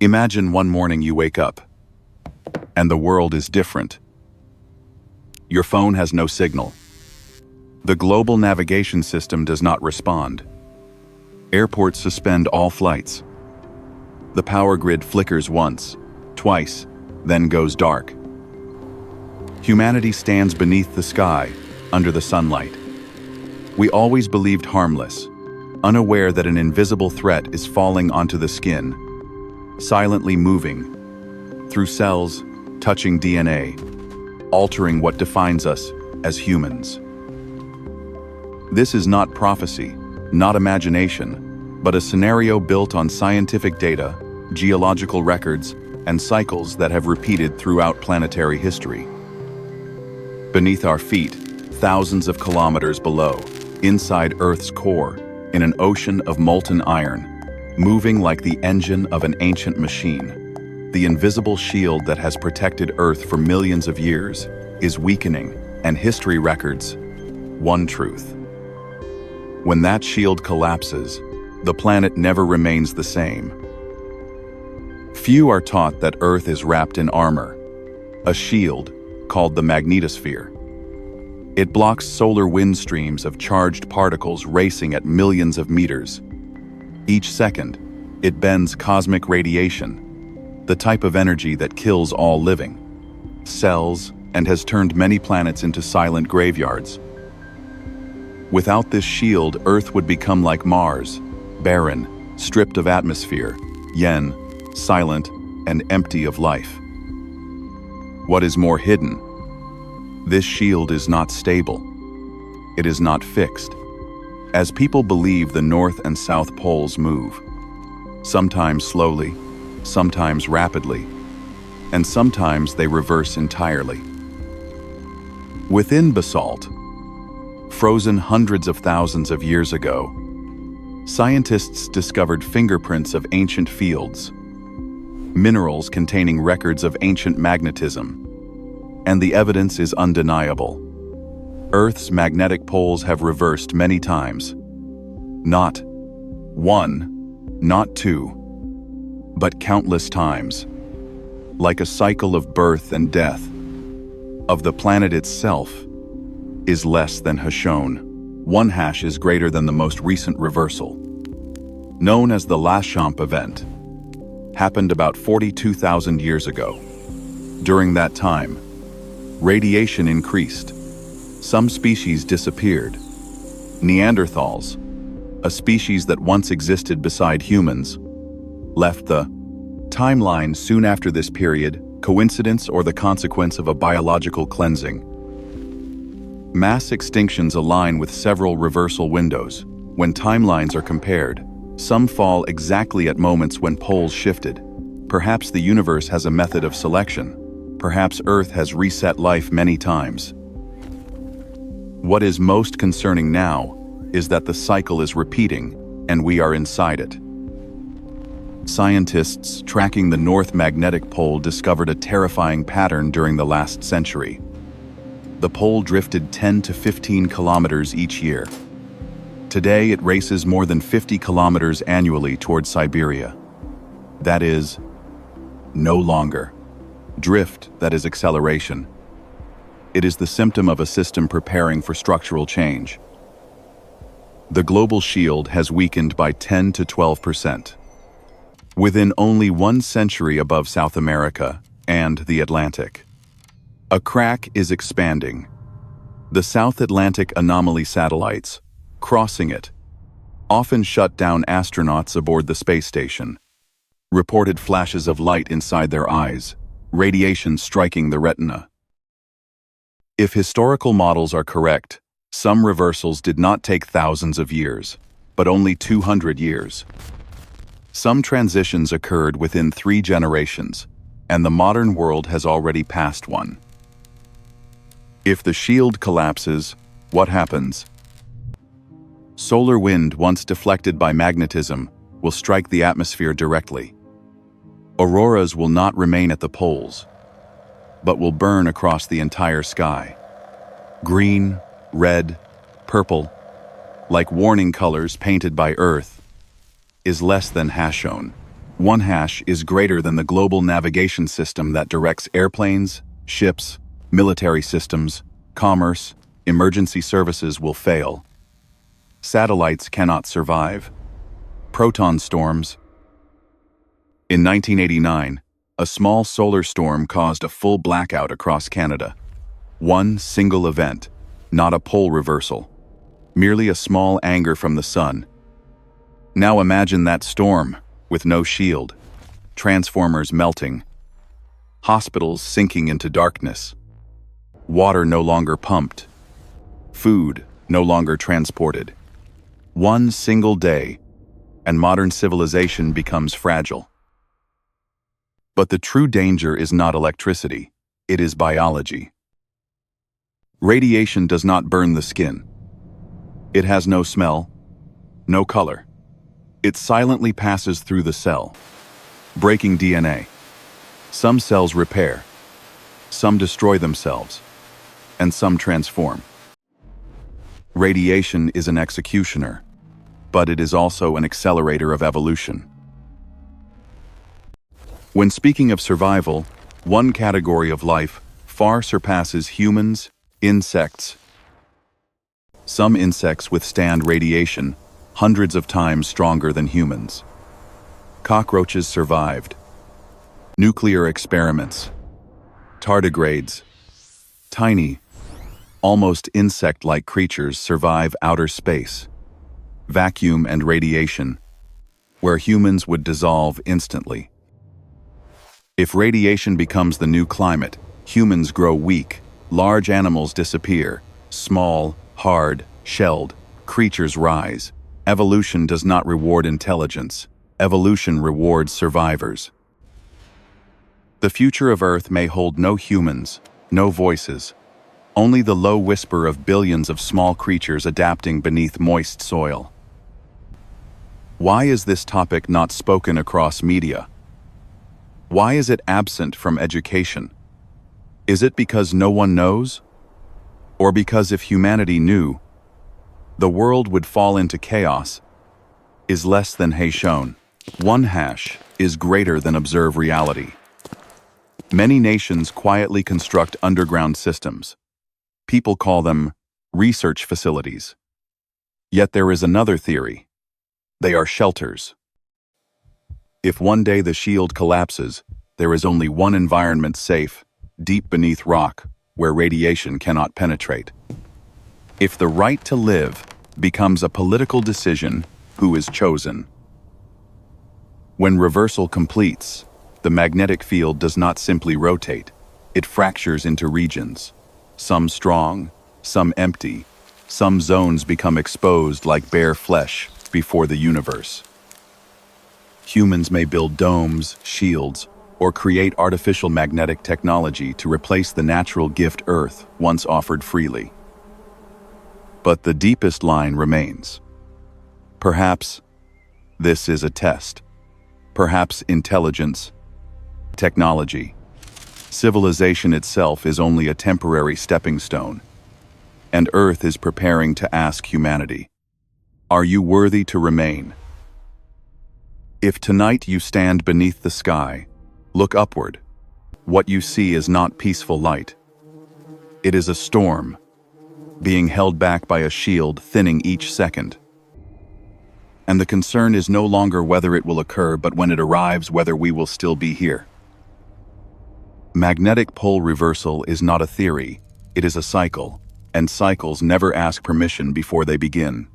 Imagine one morning you wake up, and the world is different. Your phone has no signal. The global navigation system does not respond. Airports suspend all flights. The power grid flickers once, twice, then goes dark. Humanity stands beneath the sky, under the sunlight. We always believed harmless, unaware that an invisible threat is falling onto the skin, silently moving, through cells, touching DNA, altering what defines us as humans. This is not prophecy, not imagination, but a scenario built on scientific data, geological records, and cycles that have repeated throughout planetary history. Beneath our feet, thousands of kilometers below, inside Earth's core, in an ocean of molten iron, moving like the engine of an ancient machine, the invisible shield that has protected Earth for millions of years is weakening, and history records one truth. When that shield collapses, the planet never remains the same. Few are taught that Earth is wrapped in armor, a shield called the Magnetosphere. It blocks solar wind streams of charged particles racing at millions of meters. Each second, it bends cosmic radiation, the type of energy that kills all living, cells, and has turned many planets into silent graveyards. Without this shield, Earth would become like Mars, barren, stripped of atmosphere, yen, silent, and empty of life. What is more hidden? This shield is not stable. It is not fixed. As people believe, the North and South poles move, sometimes slowly, sometimes rapidly, and sometimes they reverse entirely. Within basalt, frozen hundreds of thousands of years ago, scientists discovered fingerprints of ancient fields, minerals containing records of ancient magnetism, and the evidence is undeniable. Earth's magnetic poles have reversed many times. Not one, not two, but countless times. Like a cycle of birth and death, of the planet itself, is less than has shown. One hash is greater than the most recent reversal. Known as the Lachamp event, happened about 42,000 years ago. During that time, radiation increased. Some species disappeared. Neanderthals, a species that once existed beside humans, left the timeline soon after this period, coincidence or the consequence of a biological cleansing. Mass extinctions align with several reversal windows. When timelines are compared, some fall exactly at moments when poles shifted. Perhaps the universe has a method of selection. Perhaps Earth has reset life many times. What is most concerning now is that the cycle is repeating, and we are inside it. Scientists tracking the North Magnetic Pole discovered a terrifying pattern during the last century. The pole drifted 10 to 15 kilometers each year. Today, it races more than 50 kilometers annually toward Siberia. That is, no longer drift, that is acceleration. It is the symptom of a system preparing for structural change. The global shield has weakened by 10 to 12%. Within only 1 century above South America and the Atlantic. A crack is expanding. The South Atlantic anomaly satellites, crossing it, often shut down astronauts aboard the space station. Reported flashes of light inside their eyes, radiation striking the retina. If historical models are correct, some reversals did not take thousands of years, but only 200 years. Some transitions occurred within 3 generations, and the modern world has already passed one. If the shield collapses, what happens? Solar wind, once deflected by magnetism, will strike the atmosphere directly. Auroras will not remain at the poles, but will burn across the entire sky. Green, red, purple, like warning colors painted by Earth, is less than has shown. One hash is greater than the global navigation system that directs airplanes, ships, military systems, commerce, emergency services will fail. Satellites cannot survive. Proton storms. In 1989, a small solar storm caused a full blackout across Canada. One single event, not a pole reversal, merely a small anger from the sun. Now imagine that storm, with no shield, transformers melting, hospitals sinking into darkness, water no longer pumped, food no longer transported. One single day, and modern civilization becomes fragile. But the true danger is not electricity, it is biology. Radiation does not burn the skin. It has no smell, no color. It silently passes through the cell, breaking DNA. Some cells repair, some destroy themselves, and some transform. Radiation is an executioner, but it is also an accelerator of evolution. When speaking of survival, one category of life far surpasses humans: insects. Some insects withstand radiation hundreds of times stronger than humans. Cockroaches survived. Nuclear experiments. Tardigrades. Tiny, almost insect-like creatures survive outer space, vacuum and radiation, where humans would dissolve instantly. If radiation becomes the new climate, humans grow weak, large animals disappear, small, hard, shelled creatures rise. Evolution does not reward intelligence. Evolution rewards survivors. The future of Earth may hold no humans, no voices, only the low whisper of billions of small creatures adapting beneath moist soil. Why is this topic not spoken across media? Why is it absent from education? Is it because no one knows? Or because if humanity knew, the world would fall into chaos? Is less than shown. One hash is greater than observe reality. Many nations quietly construct underground systems. People call them research facilities. Yet there is another theory. They are shelters. If one day the shield collapses, there is only one environment safe, deep beneath rock, where radiation cannot penetrate. If the right to live becomes a political decision, who is chosen? When reversal completes, the magnetic field does not simply rotate, it fractures into regions. Some strong, some empty, some zones become exposed like bare flesh before the universe. Humans may build domes, shields, or create artificial magnetic technology to replace the natural gift Earth once offered freely. But the deepest line remains. Perhaps this is a test. Perhaps intelligence, technology, civilization itself is only a temporary stepping stone, and Earth is preparing to ask humanity, are you worthy to remain? If tonight you stand beneath the sky, look upward. What you see is not peaceful light. It is a storm, being held back by a shield thinning each second. And the concern is no longer whether it will occur, but when it arrives, whether we will still be here. Magnetic pole reversal is not a theory, it is a cycle, and cycles never ask permission before they begin.